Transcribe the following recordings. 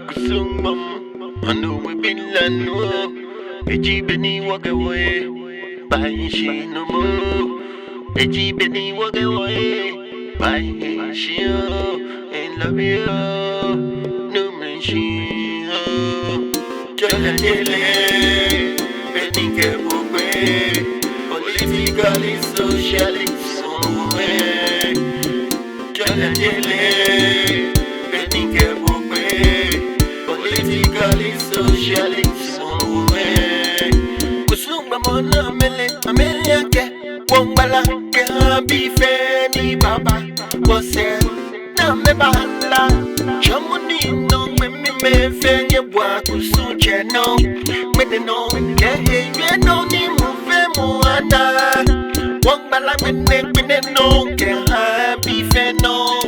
Kusumam, I know we been lano. Ejibeni wagawe, Baishi no more. Ejibeni wagawe, Baishi and love you, no mention. Jalatele, Benike Bogwe, politically, socially, somewhere. Jalatele, Benike Bogwe, politically, socially, somewhere. Kusumba mona mele, America, Wombala, Gabi Feni Baba, Wose, Namebahala, Chamoni, no, me fenye bwa kusuche no, medeno, kehe no ni mufe muana, Wombala mene no, keha bife no,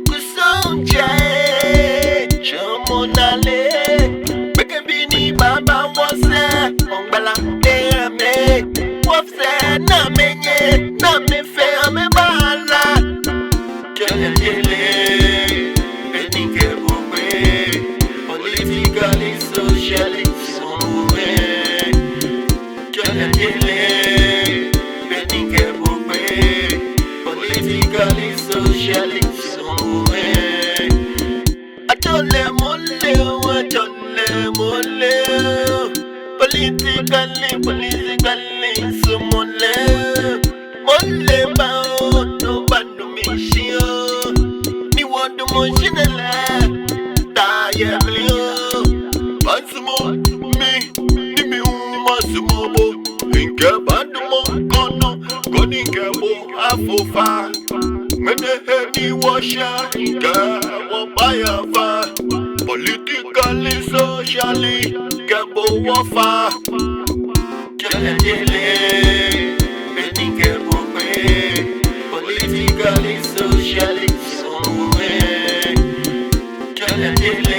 kusuche, chamonale, bekebini baba wose, Wombala me, wose na menye, na me fe ame bala, jele, benike bukwe. Politically, socially, somewhere. Jalatele, Benike Bukwe. Politically, socially, somewhere. Atole mole, politically, somole. Mole bao, no banu mishio. Ni wadu moshinele. Yeah, Basimo, me, Masimo, Inca Badumo, Kono, Gonikabo, Afofa, Menehedi Washa, Inca, Wabayava, politically, socially, Gabo Wafa, Jalatele, Benike Bukwe, politically, socially, somewhere, Jalatele.